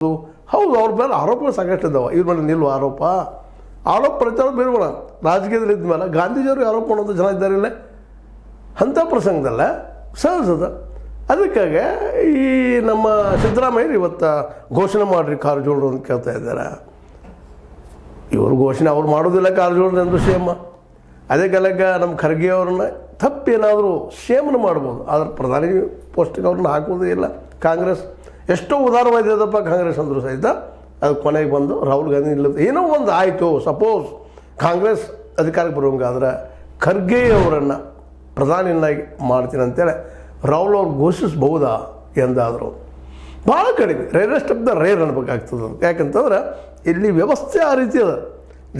ಹೌದು, ಅವ್ರ ಮೇಲೆ ಆರೋಪಗಳು ಸಾಕಷ್ಟು ಇದ್ದಾವೆ. ಇವ್ರ ಮೇಲೆ ನಿಲ್ವ ಆರೋಪ ಪ್ರಚಾರ ಬೇಡಬೇಡ. ರಾಜಕೀಯದಲ್ಲಿ ಇದ್ಮೇಲೆ ಗಾಂಧೀಜಿಯವರು ಆರೋಪ ಮಾಡೋದು ಜನ ಇದ್ದಾರಿಲ್ಲ, ಅಂಥ ಪ್ರಸಂಗದಲ್ಲ ಸಹಜದ. ಅದಕ್ಕಾಗಿ ಈ ನಮ್ಮ ಸಿದ್ದರಾಮಯ್ಯರು ಇವತ್ತು ಘೋಷಣೆ ಮಾಡಿರಿ ಕಾರಜೋಳರು ಅಂತ ಕೇಳ್ತಾ ಇದ್ದಾರೆ. ಇವರು ಘೋಷಣೆ ಅವ್ರು ಮಾಡೋದಿಲ್ಲ ಕಾರಜೋಳರು ಎಂದು ಸಿ ಎಮ್. ಅದೇ ಕಾಲಕ್ಕೆ ನಮ್ಮ ಖರ್ಗೆ ಅವ್ರನ್ನ ತಪ್ಪೇನಾದರೂ ಸಿ ಎಮ್ನ ಮಾಡ್ಬೋದು, ಆದರೆ ಪ್ರಧಾನಿ ಪೋಸ್ಟಿಗೆ ಅವ್ರನ್ನ ಹಾಕೋದೇ ಇಲ್ಲ. ಕಾಂಗ್ರೆಸ್ ಎಷ್ಟೋ ಉದಾರವಾದಿದಪ್ಪ ಕಾಂಗ್ರೆಸ್ ಅಂದರೂ ಸಹಿತ ಅದು ಕೊನೆಗೆ ಬಂದು ರಾಹುಲ್ ಗಾಂಧಿ ಇಲ್ಲ ಏನೋ ಒಂದು ಆಯಿತು. ಸಪೋಸ್ ಕಾಂಗ್ರೆಸ್ ಅಧಿಕಾರಕ್ಕೆ ಬರುವಂಗಾದ್ರೆ ಖರ್ಗೆ ಅವರನ್ನು ಪ್ರಧಾನಿಯನ್ನಾಗಿ ಮಾಡ್ತೀನಿ ಅಂತೇಳಿ ರಾಹುಲ್ ಅವ್ರು ಘೋಷಿಸ್ಬಹುದಾ ಎಂದಾದರು ಭಾಳ ಕಡಿಮೆ, ರೇರೆಸ್ಟ್ ಆಫ್ ದ ರೇರ್ ಅನ್ಬೇಕಾಗ್ತದೆ. ಯಾಕಂತಂದ್ರೆ ಇಲ್ಲಿ ವ್ಯವಸ್ಥೆ ಆ ರೀತಿ ಅದ.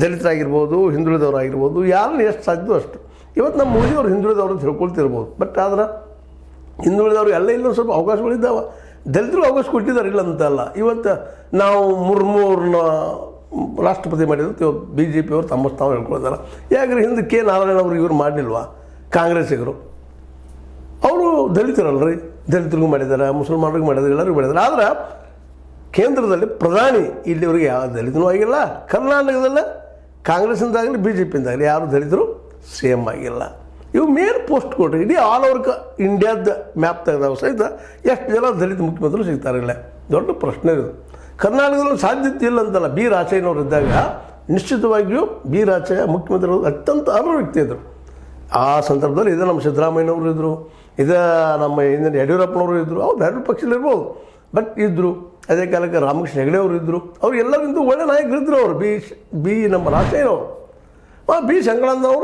ದಲಿತರಾಗಿರ್ಬೋದು, ಹಿಂದುಳಿದವರಾಗಿರ್ಬೋದು, ಯಾರನ್ನ ಎಷ್ಟು ಸಾಧ್ಯವೋ ಅಷ್ಟು. ಇವತ್ತು ನಮ್ಮ ಮೋದಿಯವರು ಹಿಂದುಳಿದವರು ತಿಳ್ಕೊಳ್ತಿರ್ಬೋದು, ಬಟ್ ಆದ್ರೆ ಹಿಂದುಳಿದವರು ಎಲ್ಲ ಇಲ್ಲ ಸ್ವಲ್ಪ ಅವಕಾಶಗಳಿದ್ದಾವೆ. ದಲಿತರು ಅವಕಾಶ ಕೊಟ್ಟಿದ್ದಾರೆ, ಇಲ್ಲ ಅಂತಲ್ಲ. ಇವತ್ತು ನಾವು ಮುರ್ಮೂರ್ನ ರಾಷ್ಟ್ರಪತಿ ಮಾಡಿದ್ರು, ಇವತ್ತು ಬಿ ಜೆ ಪಿಯವರು ತಮ್ಮ ತಾವು ಹೇಳ್ಕೊಳ್ತಾರೆ. ಯಾಕಂದ್ರೆ ಹಿಂದೆ ಕೆ ನಾರಾಯಣ ಅವರು ಇವರು ಮಾಡಲಿಲ್ವಾ? ಕಾಂಗ್ರೆಸ್ಸಿಗರು ಅವರು ದಲಿತರಲ್ರಿ, ದಲಿತರಿಗೂ ಮಾಡಿದ್ದಾರೆ, ಮುಸಲ್ಮಾನರಿಗೂ ಮಾಡಿದ್ದಾರೆ, ಎಲ್ಲರಿಗೂ ಮಾಡಿದ್ದಾರೆ. ಆದ್ರೆ ಕೇಂದ್ರದಲ್ಲಿ ಪ್ರಧಾನಿ ಇಲ್ಲಿವರೆಗೆ ಯಾವ ದಲಿತನೂ ಆಗಿಲ್ಲ. ಕರ್ನಾಟಕದಲ್ಲೇ ಕಾಂಗ್ರೆಸ್ಸಿಂದಾಗಲಿ ಬಿ ಜೆ ಪಿಯಿಂದಾಗಲಿ ಯಾರು ದಲಿತರು ಸಿ ಎಮ್ ಆಗಿಲ್ಲ. ಇವು ಮೇನ್ ಪೋಸ್ಟ್ ಕೊಟ್ಟರೆ ಇಡೀ ಆಲ್ ಓವರ್ ಇಂಡಿಯಾದ ಮ್ಯಾಪ್ ತೆಗೆದಾಗ ಸಹಿತ ಎಷ್ಟು ಜನ ದಲಿತ ಮುಖ್ಯಮಂತ್ರಿ ಸಿಗ್ತಾರಿಲ್ಲ? ದೊಡ್ಡ ಪ್ರಶ್ನೆ ಇದು. ಕರ್ನಾಟಕದಲ್ಲಿ ಸಾಧ್ಯತೆ ಇಲ್ಲ ಅಂತಲ್ಲ. ಬಿ ರಾಚಯ್ಯನವರು ಇದ್ದಾಗ ನಿಶ್ಚಿತವಾಗಿಯೂ ಬಿ ರಾಚಯ್ಯ ಮುಖ್ಯಮಂತ್ರಿ ಅತ್ಯಂತ ಅರ್ಹ ವ್ಯಕ್ತಿ ಇದ್ದರು. ಆ ಸಂದರ್ಭದಲ್ಲಿ ಇದು ನಮ್ಮ ಸಿದ್ದರಾಮಯ್ಯನವರು ಇದ್ದರು, ಇದು ನಮ್ಮ ಹಿಂದಿನ ಯಡಿಯೂರಪ್ಪನವರು ಇದ್ದರು. ಅವ್ರು ಬೇರೆ ಪಕ್ಷದಲ್ಲಿರ್ಬೋದು, ಬಟ್ ಇದ್ದರು. ಅದೇ ಕಾಲಕ್ಕೆ ರಾಮಕೃಷ್ಣ ಹೆಗಡೆ ಅವರು ಇದ್ದರು. ಅವ್ರು ಎಲ್ಲರಿಗಿಂತ ಒಳ್ಳೆ ನಾಯಕರಿದ್ದರು. ಅವರು ಬಿ ನಮ್ಮ ರಾಚಯ್ಯನವರು, ಬಿ ಸಂಕಳಣ್ಣವರು